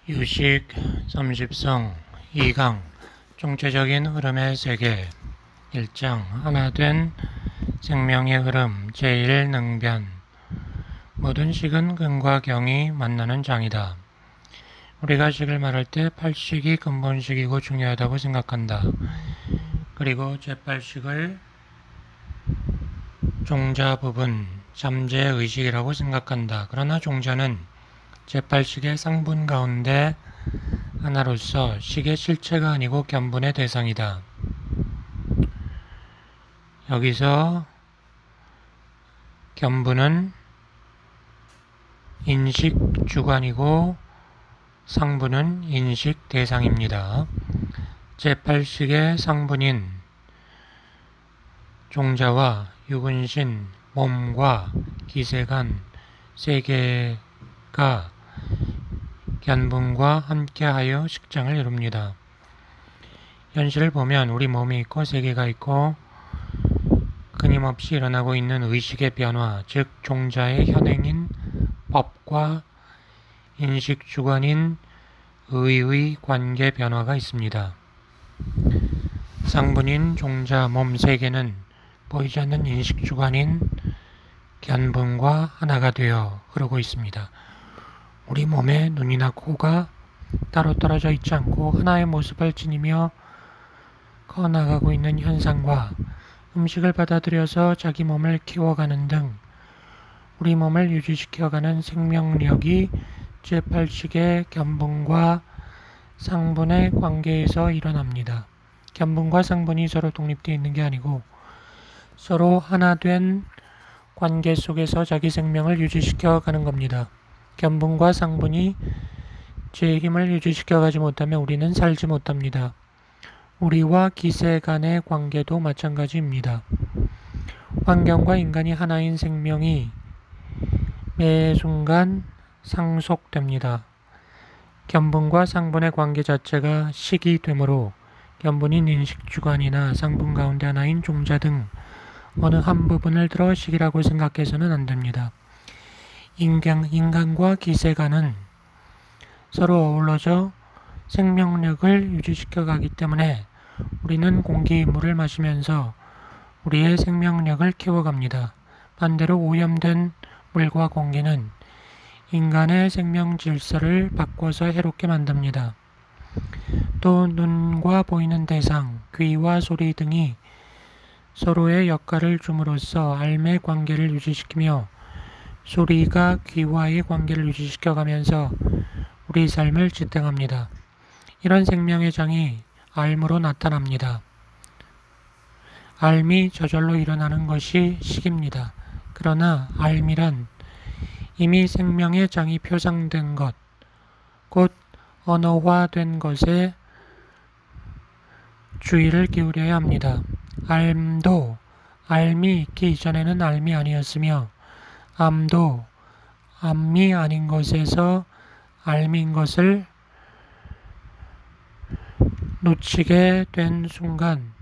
유식 30성 2강 총체적인 흐름의 세계 1장 하나된 생명의 흐름 제1능변 모든 식은 근과 경이 만나는 장이다. 우리가 식을 말할 때 팔식이 근본식이고 중요하다고 생각한다. 그리고 제8식을 종자 부분, 잠재의식이라고 생각한다. 그러나 종자는 제8식의 상분 가운데 하나로서 식의 실체가 아니고 견본의 대상이다. 여기서 견본은 인식 주관이고 상분은 인식 대상입니다. 제8식의 상분인 종자와 유근신, 몸과 기세간, 세계가 견본과 함께하여 식장을 이룹니다. 현실을 보면 우리 몸이 있고 세계가 있고 끊임없이 일어나고 있는 의식의 변화, 즉 종자의 현행인 법과 인식 주관인 의의 관계 변화가 있습니다. 상분인 종자 몸 세계는 보이지 않는 인식 주관인 견본과 하나가 되어 흐르고 있습니다. 우리 몸의 눈이나 코가 따로 떨어져 있지 않고 하나의 모습을 지니며 커나가고 있는 현상과 음식을 받아들여서 자기 몸을 키워가는 등 우리 몸을 유지시켜가는 생명력이 제8식의 견본과 상분의 관계에서 일어납니다. 견본과 상분이 서로 독립되어 있는 게 아니고 서로 하나 된 관계 속에서 자기 생명을 유지시켜가는 겁니다. 견본과 상분이 제 힘을 유지시켜가지 못하면 우리는 살지 못합니다. 우리와 기세 간의 관계도 마찬가지입니다. 환경과 인간이 하나인 생명이 매 순간 상속됩니다. 견본과 상분의 관계 자체가 식이 되므로 견본인 인식주관이나 상분 가운데 하나인 종자 등 어느 한 부분을 들어 식이라고 생각해서는 안 됩니다. 인간과 기세간은 서로 어우러져 생명력을 유지시켜 가기 때문에 우리는 공기, 물을 마시면서 우리의 생명력을 키워갑니다. 반대로 오염된 물과 공기는 인간의 생명 질서를 바꿔서 해롭게 만듭니다. 또 눈과 보이는 대상, 귀와 소리 등이 서로의 역할을 줌으로써 알매 관계를 유지시키며 소리가 귀와의 관계를 유지시켜가면서 우리 삶을 지탱합니다. 이런 생명의 장이 알므로 나타납니다. 알미 저절로 일어나는 것이 식입니다. 그러나 알미란 이미 생명의 장이 표상된 것, 곧 언어화된 것에 주의를 기울여야 합니다. 암도 알미 있기 이전에는 알미 아니었으며 암도 암미 아닌 것에서 알미인 것을 놓치게 된 순간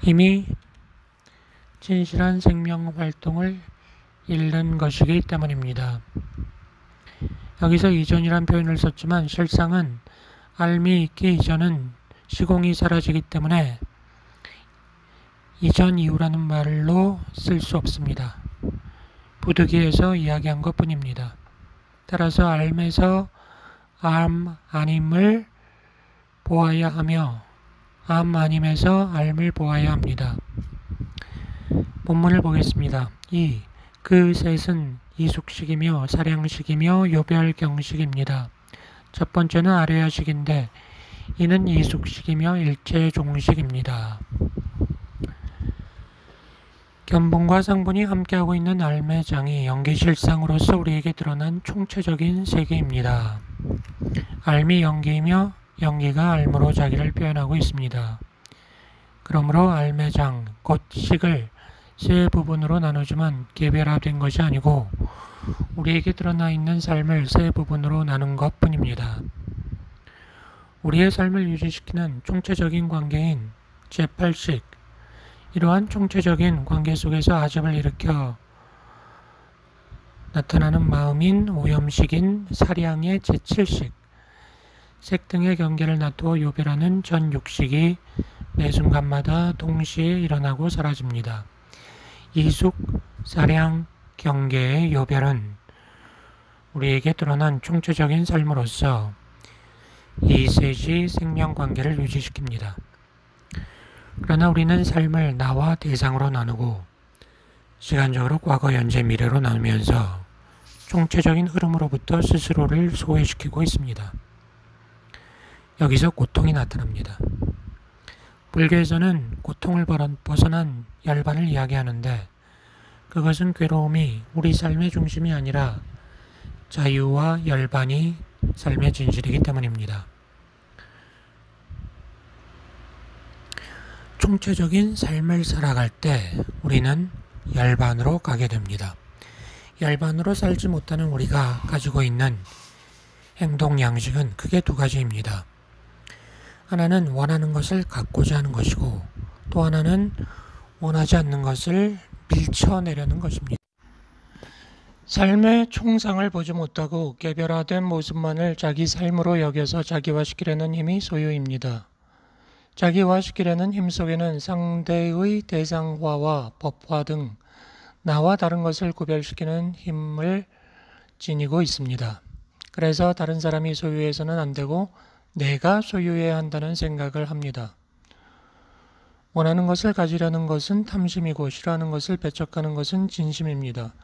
이미 진실한 생명 활동을 잃는 것이기 때문입니다. 여기서 이전이란 표현을 썼지만 실상은 알미 있기 이전은 시공이 사라지기 때문에 이전 이후라는 말로 쓸 수 없습니다. 부득이해서 이야기한 것 뿐입니다. 따라서 암에서 암 아님을 보아야 하며 암 아님에서 암을 보아야 합니다. 본문을 보겠습니다. 그 셋은 이숙식이며 사량식이며 요별경식입니다. 첫 번째는 아레아식인데 이는 이숙식이며 일체종식입니다. 견본과 상분이 함께하고 있는 알매장이 연기실상으로서 우리에게 드러난 총체적인 세계입니다. 알미 연기이며 연기가 알무로 자기를 표현하고 있습니다. 그러므로 알매장, 곧 식을 세 부분으로 나누지만 개별화된 것이 아니고 우리에게 드러나 있는 삶을 세 부분으로 나눈 것 뿐입니다. 우리의 삶을 유지시키는 총체적인 관계인 제8식, 이러한 총체적인 관계 속에서 아집을 일으켜 나타나는 마음인 오염식인 사량의 제7식, 색 등의 경계를 놔두어 요별하는 전 6식이 매 순간마다 동시에 일어나고 사라집니다. 이숙, 사량, 경계의 요별은 우리에게 드러난 총체적인 삶으로서 이 셋이 생명관계를 유지시킵니다. 그러나 우리는 삶을 나와 대상으로 나누고 시간적으로 과거, 현재, 미래로 나누면서 총체적인 흐름으로부터 스스로를 소외시키고 있습니다. 여기서 고통이 나타납니다. 불교에서는 고통을 벗어난 열반을 이야기하는데 그것은 괴로움이 우리 삶의 중심이 아니라 자유와 열반이 삶의 진실이기 때문입니다. 총체적인 삶을 살아갈 때 우리는 열반으로 가게 됩니다. 열반으로 살지 못하는 우리가 가지고 있는 행동 양식은 크게 두 가지입니다. 하나는 원하는 것을 갖고자 하는 것이고 또 하나는 원하지 않는 것을 밀쳐내려는 것입니다. 삶의 총상을 보지 못하고 개별화된 모습만을 자기 삶으로 여겨서 자기화시키려는 힘이 소유입니다. 자기화시키려는 힘 속에는 상대의 대상화와 법화 등 나와 다른 것을 구별시키는 힘을 지니고 있습니다. 그래서 다른 사람이 소유해서는 안 되고 내가 소유해야 한다는 생각을 합니다. 원하는 것을 가지려는 것은 탐심이고 싫어하는 것을 배척하는 것은 진심입니다.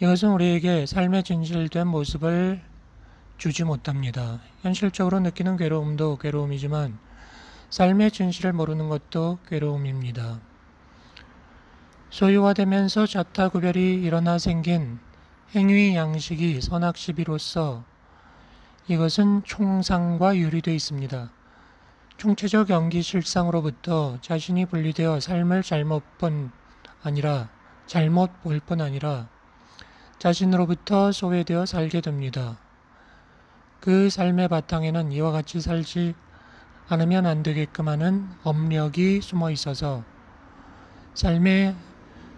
이것은 우리에게 삶의 진실된 모습을 주지 못합니다. 현실적으로 느끼는 괴로움도 괴로움이지만 삶의 진실을 모르는 것도 괴로움입니다. 소유화되면서 자타 구별이 일어나 생긴 행위 양식이 선악시비로서 이것은 총상과 유리되어 있습니다. 총체적 연기실상으로부터 자신이 분리되어 삶을 잘못 볼 뿐 아니라 자신으로부터 소외되어 살게 됩니다. 그 삶의 바탕에는 이와 같이 살지 않으면 안 되게끔 하는 업력이 숨어 있어서 삶의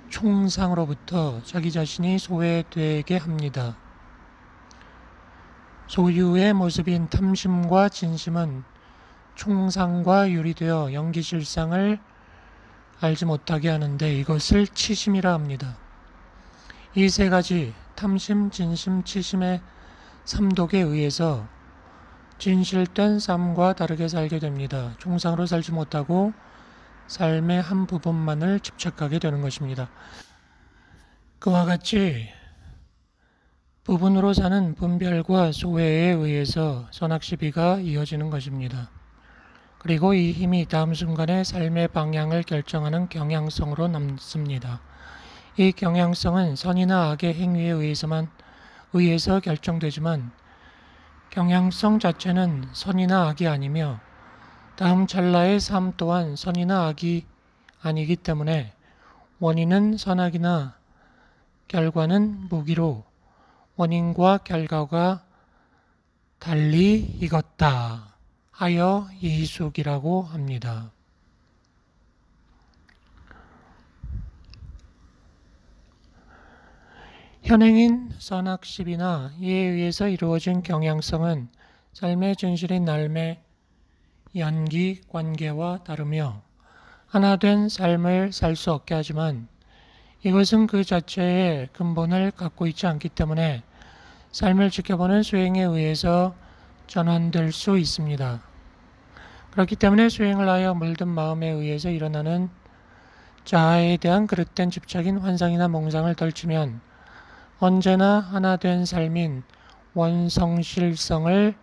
총상으로부터 자기 자신이 소외되게 합니다. 소유의 모습인 탐심과 진심은 총상과 유리되어 연기실상을 알지 못하게 하는데 이것을 치심이라 합니다. 이 세 가지 탐심, 진심, 치심의 삼독에 의해서 진실된 삶과 다르게 살게 됩니다. 총상으로 살지 못하고 삶의 한 부분만을 집착하게 되는 것입니다. 그와 같이 부분으로 사는 분별과 소외에 의해서 선악시비가 이어지는 것입니다. 그리고 이 힘이 다음 순간에 삶의 방향을 결정하는 경향성으로 남습니다. 이 경향성은 선이나 악의 행위에 의해서 결정되지만 경향성 자체는 선이나 악이 아니며 다음 찰나의 삶 또한 선이나 악이 아니기 때문에 원인은 선악이나 결과는 무기로 원인과 결과가 달리 익었다 하여 이숙이라고 합니다. 현행인 선악시비나 이에 의해서 이루어진 경향성은 삶의 진실인 날매 연기 관계와 다르며 하나된 삶을 살 수 없게 하지만 이것은 그 자체의 근본을 갖고 있지 않기 때문에 삶을 지켜보는 수행에 의해서 전환될 수 있습니다. 그렇기 때문에 수행을 하여 물든 마음에 의해서 일어나는 자아에 대한 그릇된 집착인 환상이나 몽상을 덜치면 언제나 하나된 삶인 원성실성을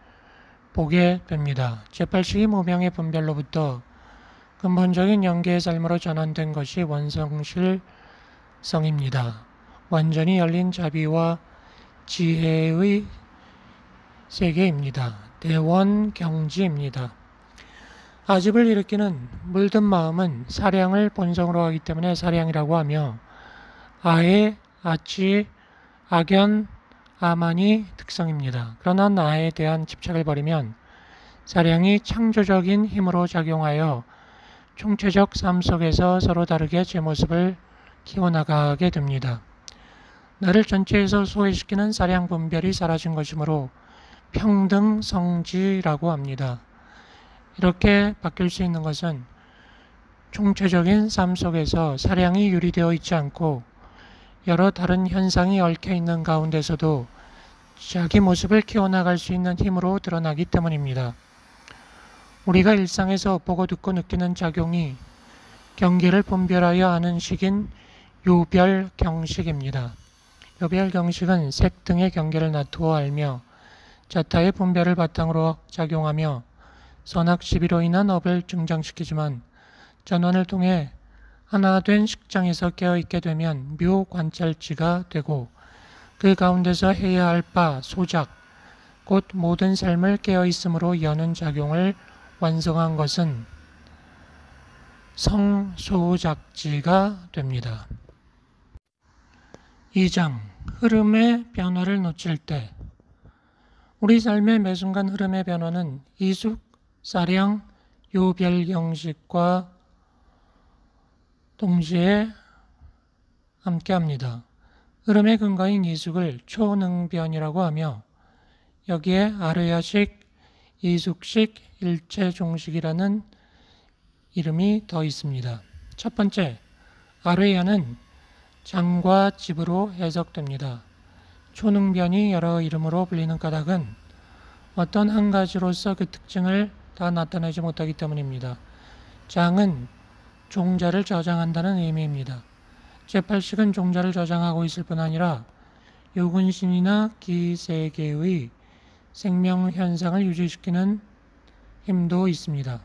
보게 됩니다. 제8식이 무명의 분별로부터 근본적인 연계의 삶으로 전환된 것이 원성실성입니다. 완전히 열린 자비와 지혜의 세계입니다. 대원경지입니다. 아집을 일으키는 물든 마음은 사량을 본성으로 하기 때문에 사량이라고 하며 아의, 아치, 악연, 아만이 특성입니다. 그러나 나에 대한 집착을 버리면 사량이 창조적인 힘으로 작용하여 총체적 삶 속에서 서로 다르게 제 모습을 키워나가게 됩니다. 나를 전체에서 소외시키는 사량 분별이 사라진 것이므로 평등성지라고 합니다. 이렇게 바뀔 수 있는 것은 총체적인 삶 속에서 사량이 유리되어 있지 않고 여러 다른 현상이 얽혀 있는 가운데서도 자기 모습을 키워나갈 수 있는 힘으로 드러나기 때문입니다. 우리가 일상에서 보고 듣고 느끼는 작용이 경계를 분별하여 아는 식인 요별경식입니다. 요별경식은 색 등의 경계를 나두어 알며 자타의 분별을 바탕으로 작용하며 선악시비로 인한 업을 증장시키지만 전원을 통해 하나 된 식장에서 깨어있게 되면 묘관찰지가 되고 그 가운데서 해야 할 바 소작, 곧 모든 삶을 깨어있음으로 여는 작용을 완성한 것은 성소작지가 됩니다. 2장 흐름의 변화를 놓칠 때 우리 삶의 매 순간 흐름의 변화는 이숙, 사량, 요별경식과 동시에 함께합니다. 흐름의 근거인 이숙을 초능변이라고 하며 여기에 아르야식, 이숙식, 일체종식이라는 이름이 더 있습니다. 첫 번째, 아르야는 장과 집으로 해석됩니다. 초능변이 여러 이름으로 불리는 까닭은 어떤 한 가지로서 그 특징을 다 나타내지 못하기 때문입니다. 장은 종자를 저장한다는 의미입니다. 제8식은 종자를 저장하고 있을 뿐 아니라 요근신이나 기세계의 생명현상을 유지시키는 힘도 있습니다.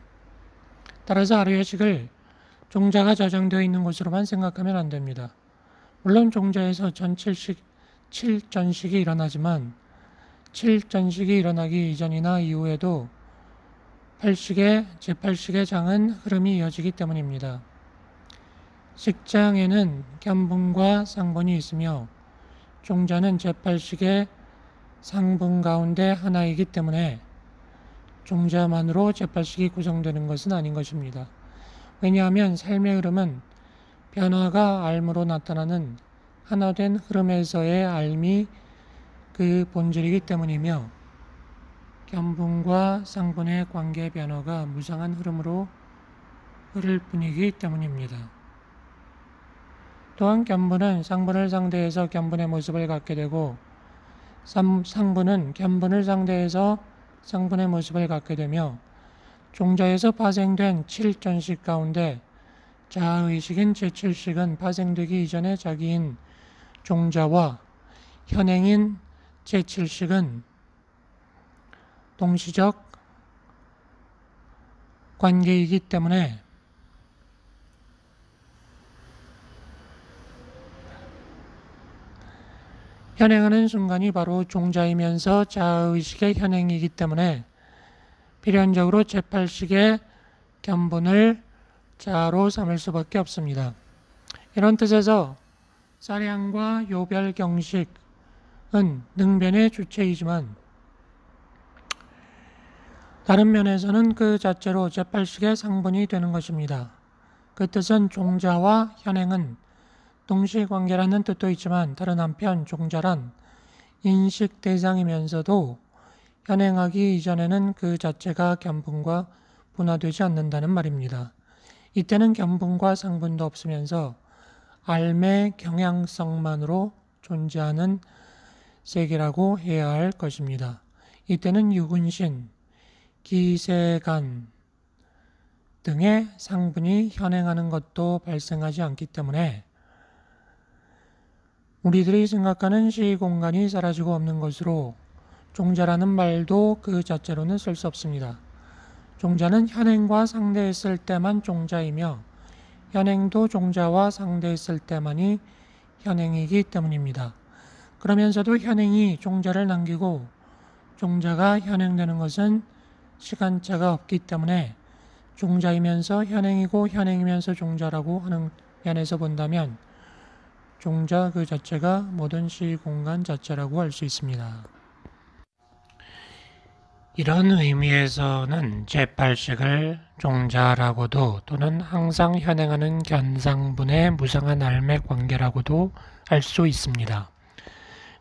따라서 아르야식을 종자가 저장되어 있는 곳으로만 생각하면 안 됩니다. 물론 종자에서 칠전식이 일어나지만 칠전식이 일어나기 이전이나 이후에도 제8식의 장은 흐름이 이어지기 때문입니다. 식장에는 견분과 상분이 있으며 종자는 제8식의 상분 가운데 하나이기 때문에 종자만으로 제8식이 구성되는 것은 아닌 것입니다. 왜냐하면 삶의 흐름은 변화가 알므로 나타나는 하나된 흐름에서의 알미 그 본질이기 때문이며 견분과 상분의 관계 변화가 무상한 흐름으로 흐를 뿐이기 때문입니다. 또한 견분은 상분을 상대해서 견분의 모습을 갖게 되고 상분은 견분을 상대해서 상분의 모습을 갖게 되며 종자에서 파생된 7전식 가운데 자아의식인 제7식은 파생되기 이전의 자기인 종자와 현행인 제7식은 동시적 관계이기 때문에 현행하는 순간이 바로 종자이면서 자아의식의 현행이기 때문에 필연적으로 제8식의 견본을 자아로 삼을 수밖에 없습니다. 이런 뜻에서 사량과 요별경식은 능변의 주체이지만 다른 면에서는 그 자체로 제8식의 상분이 되는 것입니다. 그 뜻은 종자와 현행은 동시관계라는 뜻도 있지만 다른 한편 종자란 인식 대상이면서도 현행하기 이전에는 그 자체가 견분과 분화되지 않는다는 말입니다. 이때는 견분과 상분도 없으면서 알매 경향성만으로 존재하는 세계라고 해야 할 것입니다. 이때는 유근신, 기세간 등의 상분이 현행하는 것도 발생하지 않기 때문에 우리들이 생각하는 시공간이 사라지고 없는 것으로 종자라는 말도 그 자체로는 쓸 수 없습니다. 종자는 현행과 상대했을 때만 종자이며 현행도 종자와 상대했을 때만이 현행이기 때문입니다. 그러면서도 현행이 종자를 남기고 종자가 현행되는 것은 시간차가 없기 때문에 종자이면서 현행이고 현행이면서 종자라고 하는 면에서 본다면 종자 그 자체가 모든 시공간 자체라고 할 수 있습니다. 이런 의미에서는 제8식을 종자라고도 또는 항상 현행하는 견상분의 무상한 알매 관계라고도 할 수 있습니다.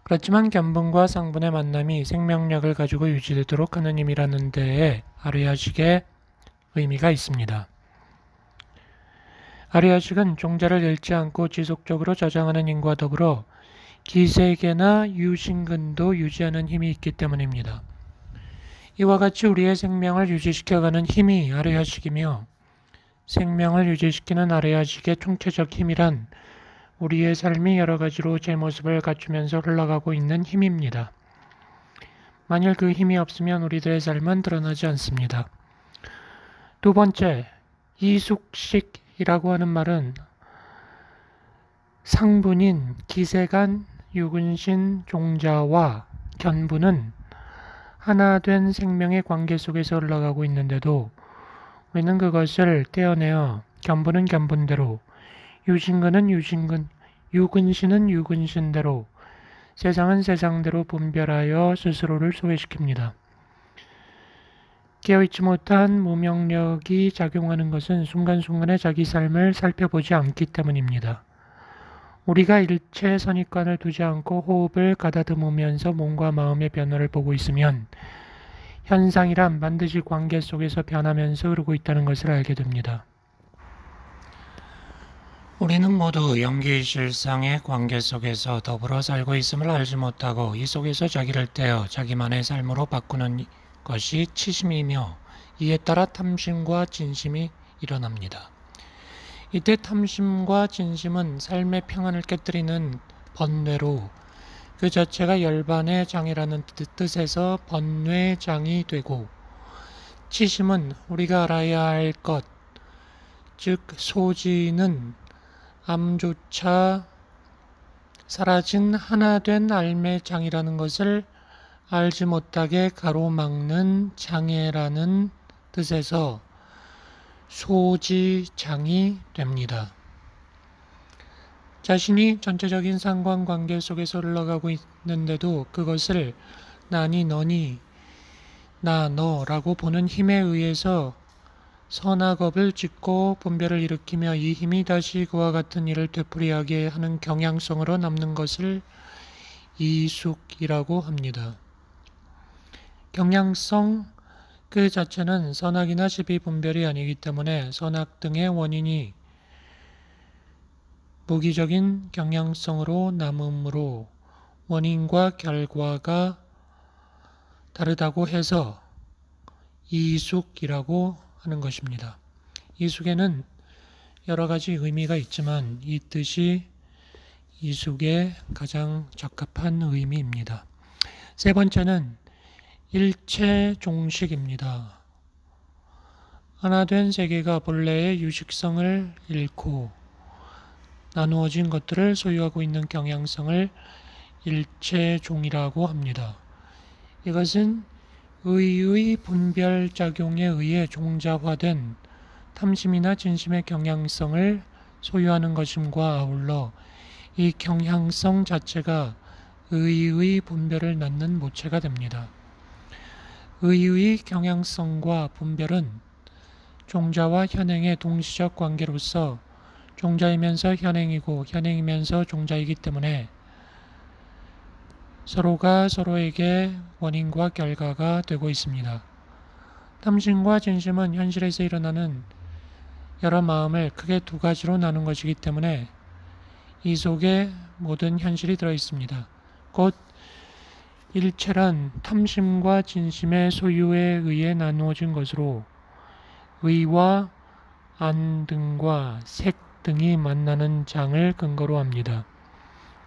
그렇지만 견본과 상본의 만남이 생명력을 가지고 유지되도록 하는 힘이라는 데에 아르야식의 의미가 있습니다. 아르야식은 종자를 잃지 않고 지속적으로 저장하는 힘과 더불어 기세계나 유신근도 유지하는 힘이 있기 때문입니다. 이와 같이 우리의 생명을 유지시켜가는 힘이 아르야식이며 생명을 유지시키는 아르야식의 총체적 힘이란 우리의 삶이 여러 가지로 제 모습을 갖추면서 흘러가고 있는 힘입니다. 만일 그 힘이 없으면 우리들의 삶은 드러나지 않습니다. 두 번째, 이숙식이라고 하는 말은 상분인 기세간 유근신 종자와 견부는 하나 된 생명의 관계 속에서 흘러가고 있는데도 우리는 그것을 떼어내어 견부는 견분대로, 유신근은 유근신은 유근신대로, 세상은 세상대로 분별하여 스스로를 소외시킵니다. 깨어있지 못한 무명력이 작용하는 것은 순간순간의 자기 삶을 살펴보지 않기 때문입니다. 우리가 일체 선입관을 두지 않고 호흡을 가다듬으면서 몸과 마음의 변화를 보고 있으면 현상이란 반드시 관계 속에서 변하면서 흐르고 있다는 것을 알게 됩니다. 우리는 모두 연기실상의 관계 속에서 더불어 살고 있음을 알지 못하고 이 속에서 자기를 떼어 자기만의 삶으로 바꾸는 것이 치심이며 이에 따라 탐심과 진심이 일어납니다. 이때 탐심과 진심은 삶의 평안을 깨뜨리는 번뇌로 그 자체가 열반의 장이라는 뜻에서 번뇌장이 되고, 치심은 우리가 알아야 할 것, 즉 소지는 암조차 사라진 하나된 알매 장이라는 것을 알지 못하게 가로막는 장애라는 뜻에서 소지장이 됩니다. 자신이 전체적인 상관관계 속에서 흘러가고 있는데도 그것을 나니 너니 나 너라고 보는 힘에 의해서 선악업을 짓고 분별을 일으키며 이 힘이 다시 그와 같은 일을 되풀이하게 하는 경향성으로 남는 것을 이숙이라고 합니다. 경향성 그 자체는 선악이나 시비 분별이 아니기 때문에 선악 등의 원인이 무기적인 경향성으로 남으므로 원인과 결과가 다르다고 해서 이숙이라고 하는 것입니다. 이숙에는 여러 가지 의미가 있지만 이 뜻이 이숙의 가장 적합한 의미입니다. 세 번째는 일체종식입니다. 하나 된 세계가 본래의 유식성을 잃고 나누어진 것들을 소유하고 있는 경향성을 일체종이라고 합니다. 이것은 의의 분별작용에 의해 종자화된 탐심이나 진심의 경향성을 소유하는 것임과 아울러 이 경향성 자체가 의의 분별을 낳는 모체가 됩니다. 의의 경향성과 분별은 종자와 현행의 동시적 관계로서 종자이면서 현행이고 현행이면서 종자이기 때문에 서로가 서로에게 원인과 결과가 되고 있습니다. 탐심과 진심은 현실에서 일어나는 여러 마음을 크게 두 가지로 나눈 것이기 때문에 이 속에 모든 현실이 들어있습니다. 곧 일체란 탐심과 진심의 소유에 의해 나누어진 것으로 의와 안 등과 색 등이 만나는 장을 근거로 합니다.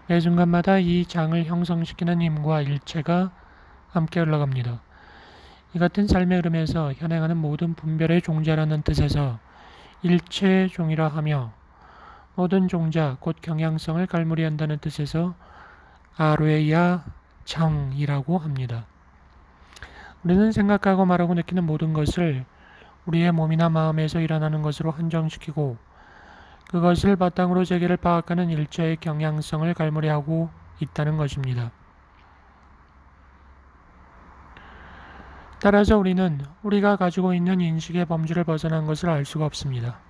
매 순간마다 이 장을 형성시키는 힘과 일체가 함께 흘러갑니다. 이 같은 삶의 흐름에서 현행하는 모든 분별의 종자라는 뜻에서 일체종이라 하며 모든 종자 곧 경향성을 갈무리한다는 뜻에서 아뢰야 장이라고 합니다. 우리는 생각하고 말하고 느끼는 모든 것을 우리의 몸이나 마음에서 일어나는 것으로 한정시키고 그것을 바탕으로 세계를 파악하는 일체의 경향성을 갈무리하고 있다는 것입니다. 따라서 우리는 우리가 가지고 있는 인식의 범주를 벗어난 것을 알 수가 없습니다.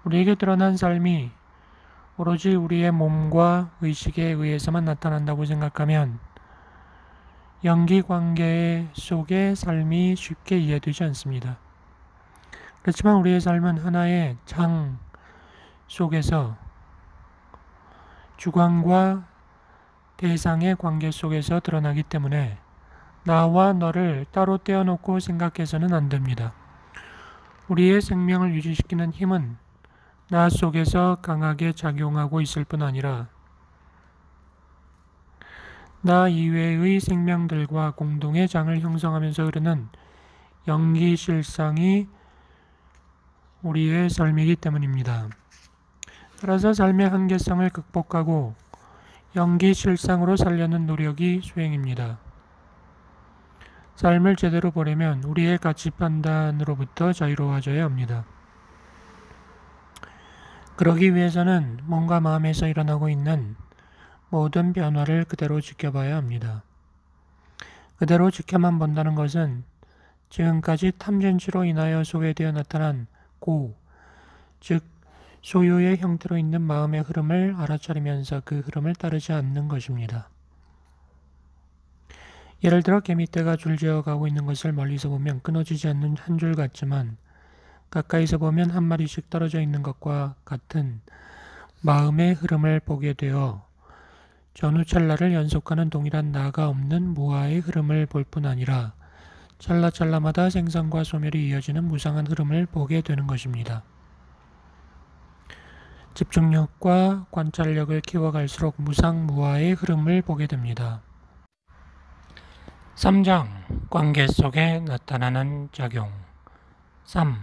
우리에게 드러난 삶이 오로지 우리의 몸과 의식에 의해서만 나타난다고 생각하면 연기 관계 속의 삶이 쉽게 이해되지 않습니다. 그렇지만 우리의 삶은 하나의 장 속에서 주관과 대상의 관계 속에서 드러나기 때문에 나와 너를 따로 떼어놓고 생각해서는 안 됩니다. 우리의 생명을 유지시키는 힘은 나 속에서 강하게 작용하고 있을 뿐 아니라 나 이외의 생명들과 공동의 장을 형성하면서 흐르는 연기실상이 우리의 삶이기 때문입니다. 따라서 삶의 한계성을 극복하고 연기실상으로 살려는 노력이 수행입니다. 삶을 제대로 보려면 우리의 가치 판단으로부터 자유로워져야 합니다. 그러기 위해서는 몸과 마음에서 일어나고 있는 모든 변화를 그대로 지켜봐야 합니다. 그대로 지켜만 본다는 것은 지금까지 탐진치로 인하여 소외되어 나타난 즉 소유의 형태로 있는 마음의 흐름을 알아차리면서 그 흐름을 따르지 않는 것입니다. 예를 들어 개미떼가 줄지어 가고 있는 것을 멀리서 보면 끊어지지 않는 한 줄 같지만 가까이서 보면 한 마리씩 떨어져 있는 것과 같은 마음의 흐름을 보게 되어 전후 찰나를 연속하는 동일한 나가 없는 무아의 흐름을 볼 뿐 아니라 찰나찰나마다 생산과 소멸이 이어지는 무상한 흐름을 보게 되는 것입니다. 집중력과 관찰력을 키워갈수록 무상무아의 흐름을 보게 됩니다. 3장 관계 속에 나타나는 작용 3.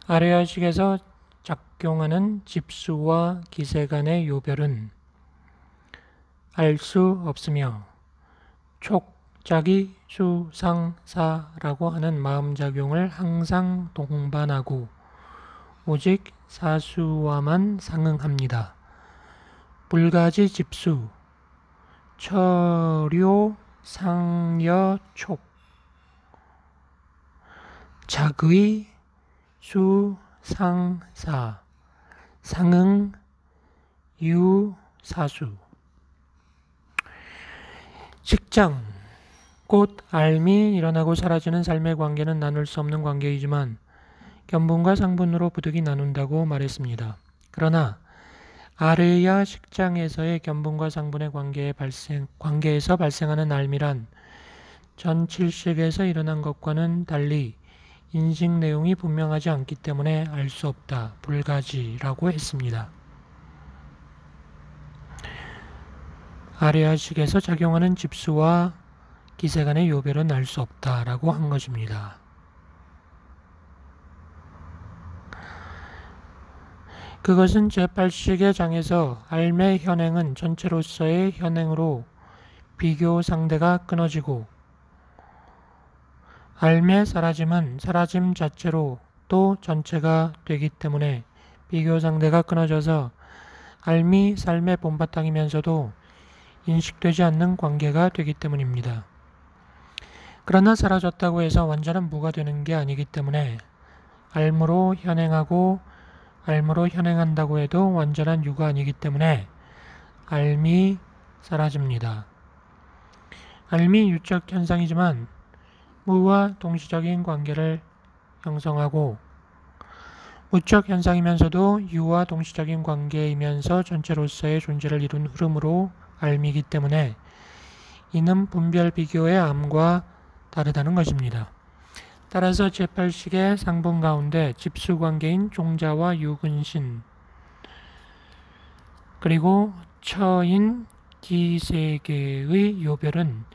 아래아식에서 작용하는 집수와 기세 간의 요별은 알 수 없으며 촉자기 수상사라고 하는 마음작용을 항상 동반하고 오직 사수와만 상응합니다. 불가지 집수, 처료 상여촉, 작의 수상사, 상응 유사수. 식장, 곧 알미 일어나고 사라지는 삶의 관계는 나눌 수 없는 관계이지만 견분과 상분으로 부득이 나눈다고 말했습니다. 그러나 아르야 식장에서의 견분과 상분의 관계에서 발생하는 알미란 전 7식에서 일어난 것과는 달리 인식 내용이 분명하지 않기 때문에 알 수 없다, 불가지라고 했습니다. 아르야식에서 작용하는 집수와 기세 간의 요별은 알 수 없다라고 한 것입니다. 그것은 제8식의 장에서 알매 현행은 전체로서의 현행으로 비교 상대가 끊어지고 알매 사라짐은 사라짐 자체로 또 전체가 되기 때문에 비교 상대가 끊어져서 알미 삶의 본바탕이면서도 인식되지 않는 관계가 되기 때문입니다. 그러나 사라졌다고 해서 완전한 무가 되는 게 아니기 때문에 알무로 현행하고 알무로 현행한다고 해도 완전한 유가 아니기 때문에 알미 사라집니다. 알미 유적 현상이지만 무와 동시적인 관계를 형성하고 무적 현상이면서도 유와 동시적인 관계이면서 전체로서의 존재를 이룬 흐름으로 알미이기 때문에 이는 분별 비교의 암과 다르다는 것입니다. 따라서 제8식의 상분 가운데 집수관계인 종자와 유근신 그리고 처인 기세계의 요별은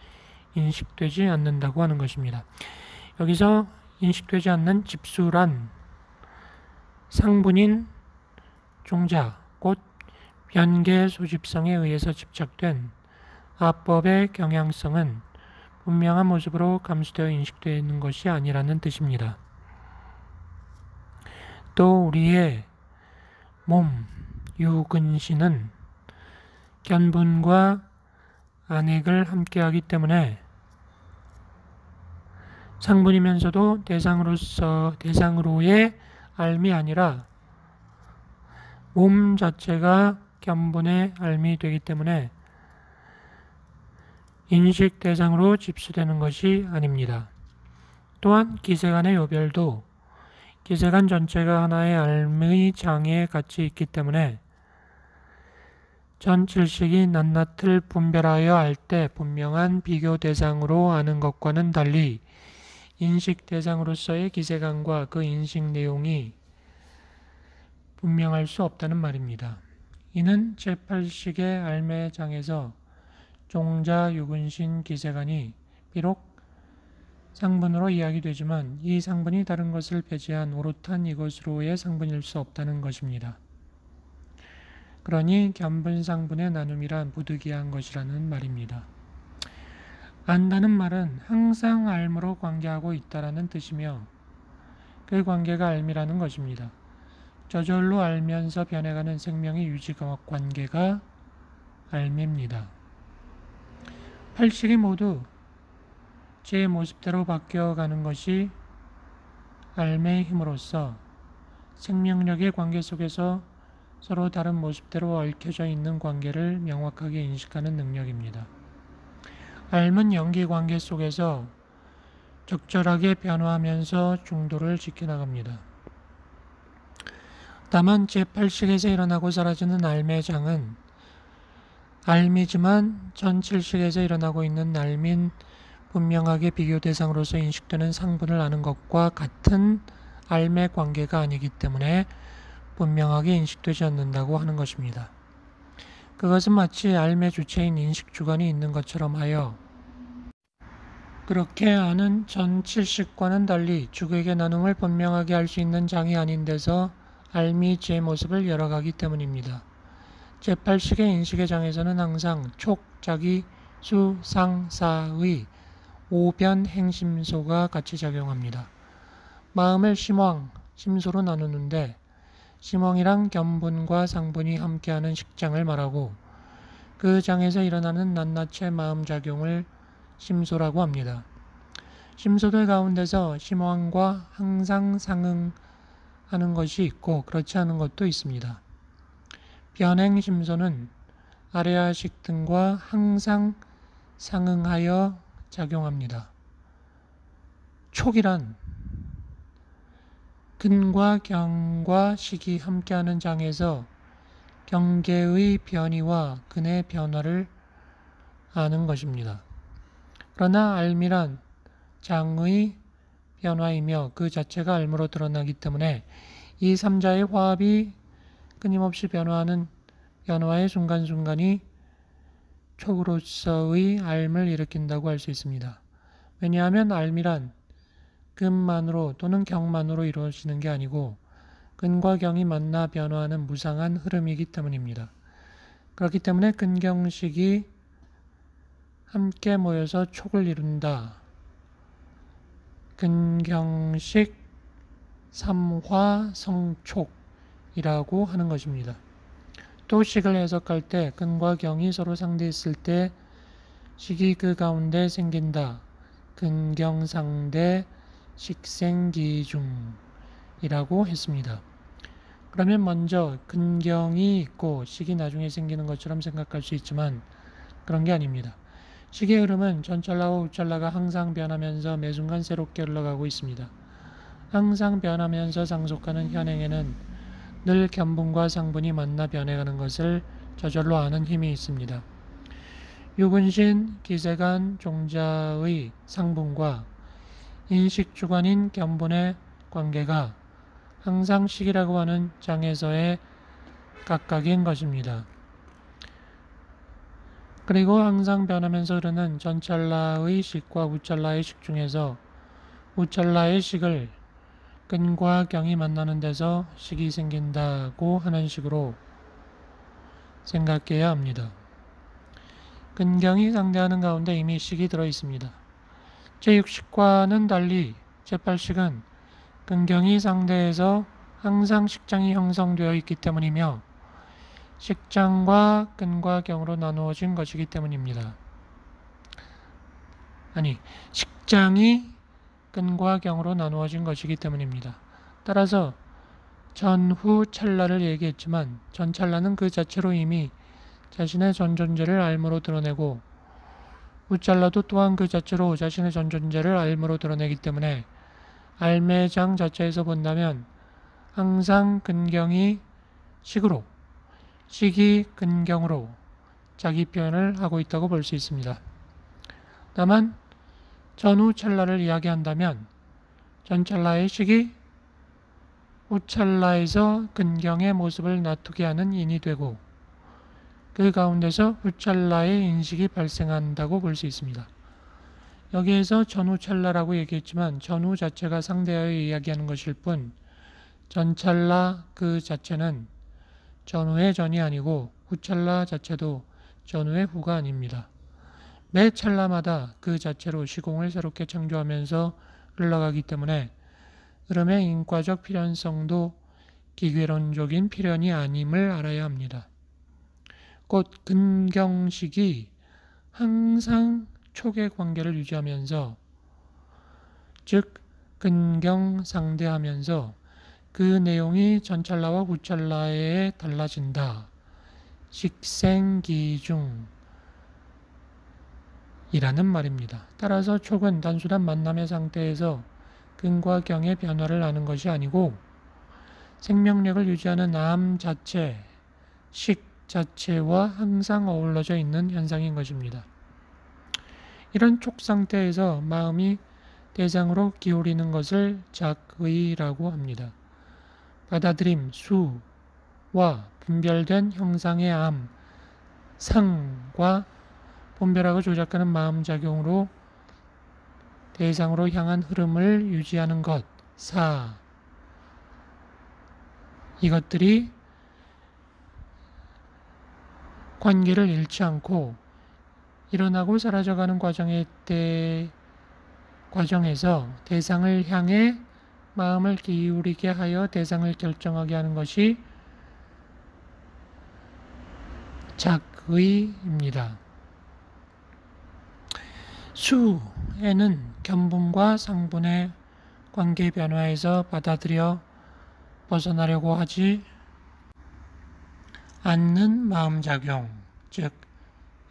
인식되지 않는다고 하는 것입니다. 여기서 인식되지 않는 집수란 상분인 종자, 곧 변계 소집성에 의해서 집착된 합법의 경향성은 분명한 모습으로 감수되어 인식되는 것이 아니라는 뜻입니다. 또 우리의 몸, 유근신은 견분과 안액을 함께하기 때문에 상분이면서도 대상으로의 알미 아니라 몸 자체가 견본의 알미 되기 때문에 인식 대상으로 집수되는 것이 아닙니다. 또한 기세간의 요별도 기세간 전체가 하나의 알의 장에 같이 있기 때문에 전칠식이 낱낱을 분별하여 알 때 분명한 비교 대상으로 아는 것과는 달리 인식 대상으로서의 기세간과 그 인식 내용이 분명할 수 없다는 말입니다. 이는 제8식의 알매장에서 종자 유근신 기세간이 비록 상분으로 이야기되지만 이 상분이 다른 것을 배제한 오롯한 이것으로의 상분일 수 없다는 것입니다. 그러니 견분상분의 나눔이란 부득이한 것이라는 말입니다. 안다는 말은 항상 알므로 관계하고 있다라는 뜻이며 그 관계가 알미라는 것입니다. 저절로 알면서 변해가는 생명의 유지 관계가 알미입니다. 8식이 모두 제 모습대로 바뀌어가는 것이 알매의 힘으로써 생명력의 관계 속에서 서로 다른 모습대로 얽혀져 있는 관계를 명확하게 인식하는 능력입니다. 알은 연기관계 속에서 적절하게 변화하면서 중도를 지켜나갑니다. 다만 제8식에서 일어나고 사라지는 알매장은 알미지만 전7식에서 일어나고 있는 알민 분명하게 비교 대상으로서 인식되는 상분을 아는 것과 같은 알매 관계가 아니기 때문에 분명하게 인식되지 않는다고 하는 것입니다. 그것은 마치 알매 주체인 인식주관이 있는 것처럼 하여 그렇게 아는 전7식과는 달리 주객의 나눔을 분명하게 할 수 있는 장이 아닌 데서 알미 제 모습을 열어가기 때문입니다. 제8식의 인식의 장에서는 항상 촉, 자기, 수, 상, 사의 오변 행심소가 같이 작용합니다. 마음을 심왕, 심소로 나누는데 심왕이랑 견분과 상분이 함께하는 식장을 말하고 그 장에서 일어나는 낱낱의 마음작용을 심소라고 합니다. 심소들 가운데서 심왕과 항상 상응하는 것이 있고 그렇지 않은 것도 있습니다. 변행심소는 아래아식 등과 항상 상응하여 작용합니다. 촉이란 근과 경과 식이 함께하는 장에서 경계의 변이와 근의 변화를 아는 것입니다. 그러나 알미란 장의 변화이며 그 자체가 알무로 드러나기 때문에 이 삼자의 화합이 끊임없이 변화하는 변화의 순간순간이 촉으로서의 알을 일으킨다고 할 수 있습니다. 왜냐하면 알미란 근만으로 또는 경만으로 이루어지는 게 아니고 근과 경이 만나 변화하는 무상한 흐름이기 때문입니다. 그렇기 때문에 근경식이 함께 모여서 촉을 이룬다. 근경식 삼화성촉이라고 하는 것입니다. 또 식을 해석할 때 근과 경이 서로 상대했을 때 식이 그 가운데 생긴다. 근경상대 식생기중이라고 했습니다. 그러면 먼저 근경이 있고 식이 나중에 생기는 것처럼 생각할 수 있지만 그런 게 아닙니다. 식의 흐름은 전찰나와 우찰나가 항상 변하면서 매 순간 새롭게 흘러가고 있습니다. 항상 변하면서 상속하는 현행에는 늘 견분과 상분이 만나 변해가는 것을 저절로 아는 힘이 있습니다. 유근신, 기세간, 종자의 상분과 인식주관인 견분의 관계가 항상 식이라고 하는 장에서의 각각인 것입니다. 그리고 항상 변하면서 흐르는 전찰나의 식과 우찰나의 식 중에서 우찰나의 식을 근과 경이 만나는 데서 식이 생긴다고 하는 식으로 생각해야 합니다. 근경이 상대하는 가운데 이미 식이 들어 있습니다. 제6식과는 달리 제8식은 근경이 상대해서 항상 식장이 형성되어 있기 때문이며 식장과 근과 경으로 나누어진 것이기 때문입니다. 식장이 근과 경으로 나누어진 것이기 때문입니다. 따라서 전후 찰나를 얘기했지만 전찰나는 그 자체로 이미 자신의 전존재를 알므로 드러내고 후찰나도 또한 그 자체로 자신의 전존재를 알므로 드러내기 때문에 알매장 자체에서 본다면 항상 근경이 식으로, 식이 근경으로 자기 표현을 하고 있다고 볼 수 있습니다. 다만 전후 찰나를 이야기한다면 전찰나의 식이 후찰나에서 근경의 모습을 나타게 하는 인이 되고 그 가운데서 후찰나의 인식이 발생한다고 볼 수 있습니다. 여기에서 전후찰나라고 얘기했지만 전후 자체가 상대하여 이야기하는 것일 뿐 전찰나 그 자체는 전후의 전이 아니고 후찰나 자체도 전후의 후가 아닙니다. 매 찰나마다 그 자체로 시공을 새롭게 창조하면서 흘러가기 때문에 흐름의 인과적 필연성도 기계론적인 필연이 아님을 알아야 합니다. 곧 근경식이 항상 촉의 관계를 유지하면서 즉 근경상대하면서 그 내용이 전찰나와 후찰나에 달라진다. 식생기중 이라는 말입니다. 따라서 촉은 단순한 만남의 상태에서 근과 경의 변화를 하는 것이 아니고 생명력을 유지하는 암 자체, 식 자체와 항상 어우러져 있는 현상인 것입니다. 이런 촉 상태에서 마음이 대상으로 기울이는 것을 작의라고 합니다. 받아들임, 수와 분별된 형상의 암, 상과 분별하고 조작하는 마음작용으로 대상으로 향한 흐름을 유지하는 것, 사. 이것들이 관계를 잃지 않고 일어나고 사라져가는 과정에서 대상을 향해 마음을 기울이게 하여 대상을 결정하게 하는 것이 작의입니다. 수에는 견분과 상분의 관계 변화에서 받아들여 벗어나려고 하지 않는 마음작용, 즉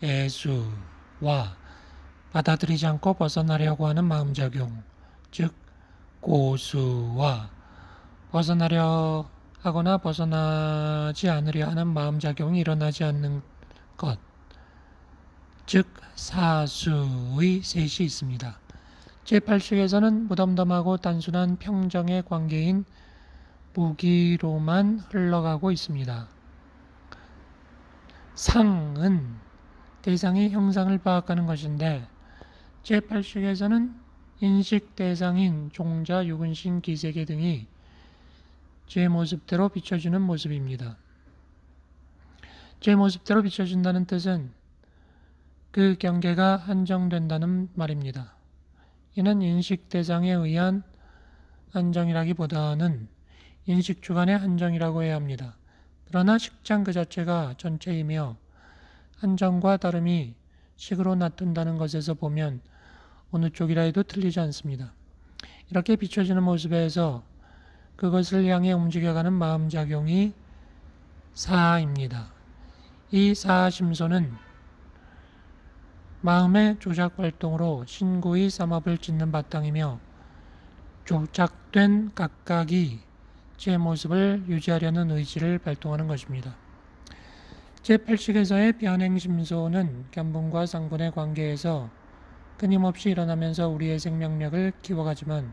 애수와 받아들이지 않고 벗어나려고 하는 마음작용, 즉 고수와 벗어나려 하거나 벗어나지 않으려 하는 마음작용이 일어나지 않는 것, 즉 사수의 셋이 있습니다. 제8식에서는 무덤덤하고 단순한 평정의 관계인 무기로만 흘러가고 있습니다. 상은 대상의 형상을 파악하는 것인데 제8식에서는 인식 대상인 종자, 유근신, 기세계 등이 제 모습대로 비춰주는 모습입니다. 제 모습대로 비춰준다는 뜻은 그 경계가 한정된다는 말입니다. 이는 인식 대상에 의한 한정이라기보다는 인식 주관의 한정이라고 해야 합니다. 그러나 식장 그 자체가 전체이며 한정과 다름이 식으로 나툰다는 것에서 보면 어느 쪽이라 해도 틀리지 않습니다. 이렇게 비춰지는 모습에서 그것을 향해 움직여가는 마음작용이 사입니다. 이 사심소는 마음의 조작활동으로 신구의 삼합을 짓는 바탕이며 조작된 각각이 제 모습을 유지하려는 의지를 발동하는 것입니다. 제8식에서의 변행심소는 견분과 상분의 관계에서 끊임없이 일어나면서 우리의 생명력을 키워가지만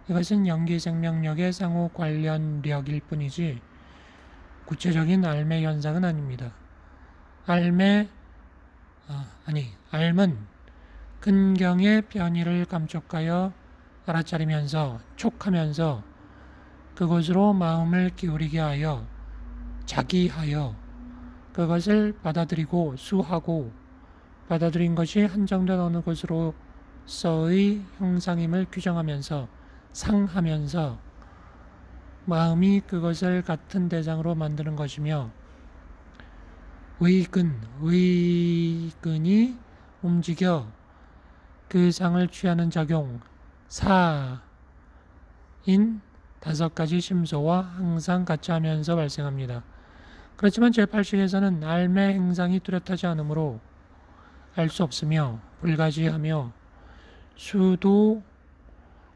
이것은 영기 생명력의 상호 관련력일 뿐이지 구체적인 알매 현상은 아닙니다. 알은 근경의 변이를 감촉하여 알아차리면서 촉하면서 그것으로 마음을 기울이게 하여 자기하여 그것을 받아들이고 수하고 받아들인 것이 한정된 어느 것으로서의 형상임을 규정하면서 상하면서 마음이 그것을 같은 대상으로 만드는 것이며 의근이 움직여 그 상을 취하는 작용 사인 5가지 심소와 항상 같이 하면서 발생합니다. 그렇지만 제8식에서는 알매 행상이 뚜렷하지 않으므로 알 수 없으며 불가지하며 수도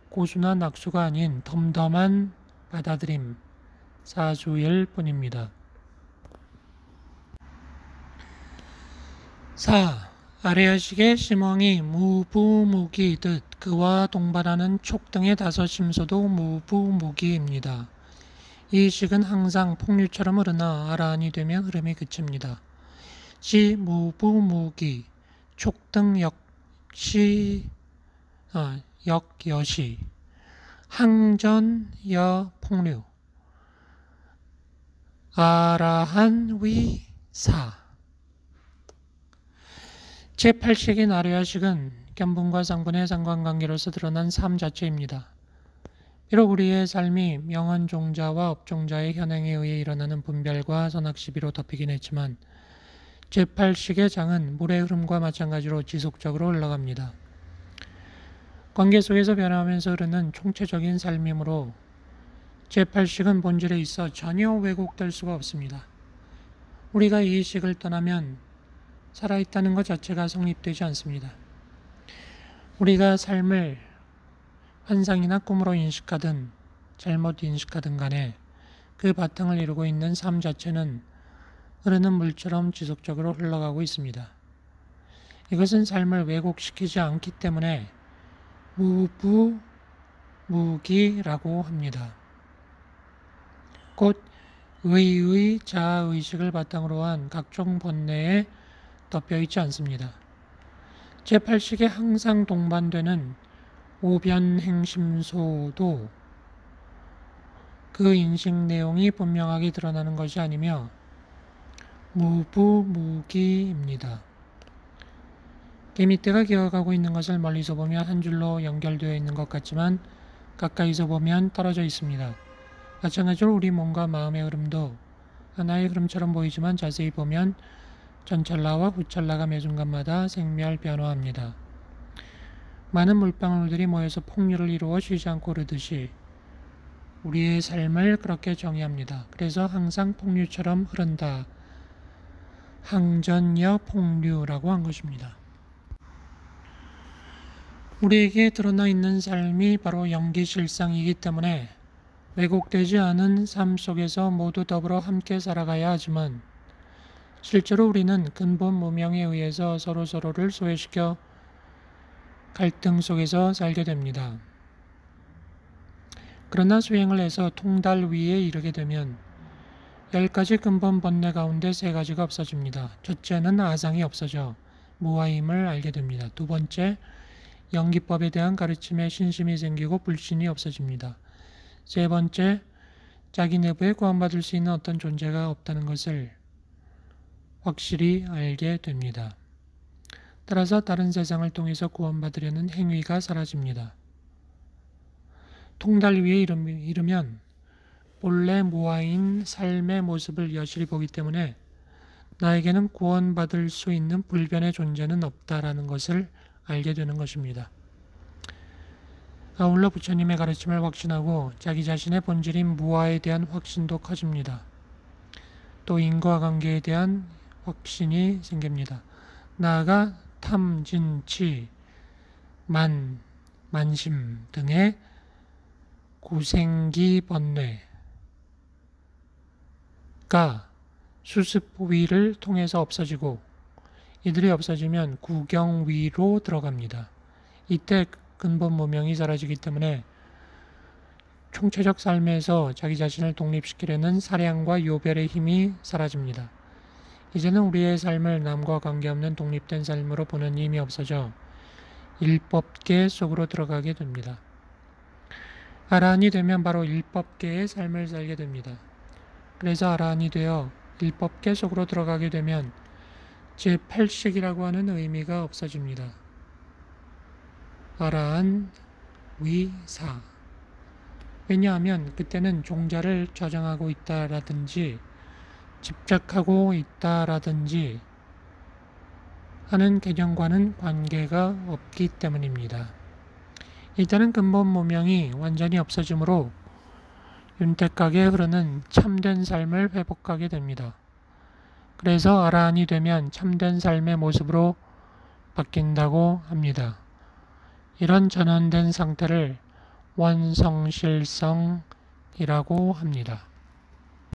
고수나 낙수가 아닌 덤덤한 받아들임, 사수일 뿐입니다. 4. 아래의식의 심엉이 무부무기듯 그와 동반하는 촉 등의 5심소도 무부무기입니다. 이 식은 항상 폭류처럼 흐르나 아라한이 되면 흐름이 그칩니다. 시 무부무기, 촉 등 역여시, 항전 여폭류, 아라한 위사. 제8식인 아래의식은 견본과 상본의 상관관계로서 드러난 삶 자체입니다. 비록 우리의 삶이 명언종자와 업종자의 현행에 의해 일어나는 분별과 선악시비로 덮이긴 했지만 제8식의 장은 물의 흐름과 마찬가지로 지속적으로 흘러갑니다. 관계 속에서 변화하면서 흐르는 총체적인 삶이므로 제8식은 본질에 있어 전혀 왜곡될 수가 없습니다. 우리가 이 식을 떠나면 살아있다는 것 자체가 성립되지 않습니다. 우리가 삶을 환상이나 꿈으로 인식하든 잘못 인식하든 간에 그 바탕을 이루고 있는 삶 자체는 흐르는 물처럼 지속적으로 흘러가고 있습니다. 이것은 삶을 왜곡시키지 않기 때문에 무부무기라고 합니다. 곧 의의 자아의식을 바탕으로 한 각종 번뇌에 덮여있지 않습니다. 제8식에 항상 동반되는 오변행심소도 그 인식 내용이 분명하게 드러나는 것이 아니며 무부무기입니다. 개미떼가 기어가고 있는 것을 멀리서 보면 한 줄로 연결되어 있는 것 같지만 가까이서 보면 떨어져 있습니다. 마찬가지로 우리 몸과 마음의 흐름도 하나의 흐름처럼 보이지만 자세히 보면 전찰나와 후찰나가 매 순간마다 생멸 변화합니다. 많은 물방울들이 모여서 폭류를 이루어 쉬지 않고 흐르듯이 우리의 삶을 그렇게 정의합니다. 그래서 항상 폭류처럼 흐른다. 항전여 폭류라고 한 것입니다. 우리에게 드러나 있는 삶이 바로 영기실상이기 때문에 왜곡되지 않은 삶 속에서 모두 더불어 함께 살아가야 하지만 실제로 우리는 근본 무명에 의해서 서로서로를 소외시켜 갈등 속에서 살게 됩니다. 그러나 수행을 해서 통달 위에 이르게 되면 10가지 근본 번뇌 가운데 3가지가 없어집니다. 첫째는 아상이 없어져 무아임을 알게 됩니다. 두 번째, 영기법에 대한 가르침에 신심이 생기고 불신이 없어집니다. 세 번째, 자기 내부에 구원받을 수 있는 어떤 존재가 없다는 것을 확실히 알게 됩니다. 따라서 다른 세상을 통해서 구원받으려는 행위가 사라집니다. 통달 위에 이르면 본래 무아인 삶의 모습을 여실히 보기 때문에 나에게는 구원받을 수 있는 불변의 존재는 없다라는 것을 알게 되는 것입니다. 아울러 부처님의 가르침을 확신하고 자기 자신의 본질인 무아에 대한 확신도 커집니다. 또 인과관계에 대한 확신이 생깁니다. 나아가 탐, 진, 치, 만심 등의 구생기 번뇌가 수습위를 통해서 없어지고 이들이 없어지면 구경위로 들어갑니다. 이때 근본 무명이 사라지기 때문에 총체적 삶에서 자기 자신을 독립시키려는 사량과 요별의 힘이 사라집니다. 이제는 우리의 삶을 남과 관계없는 독립된 삶으로 보는 힘이 없어져 일법계 속으로 들어가게 됩니다. 아라한이 되면 바로 일법계의 삶을 살게 됩니다. 그래서 아라한이 되어 일법계 속으로 들어가게 되면 제8식이라고 하는 의미가 없어집니다. 아라한 위사. 왜냐하면 그때는 종자를 저장하고 있다라든지 집착하고 있다라든지 하는 개념과는 관계가 없기 때문입니다. 일단은 근본 무명이 완전히 없어지므로 윤택하게 흐르는 참된 삶을 회복하게 됩니다. 그래서 아라한이 되면 참된 삶의 모습으로 바뀐다고 합니다. 이런 전환된 상태를 원성실성이라고 합니다.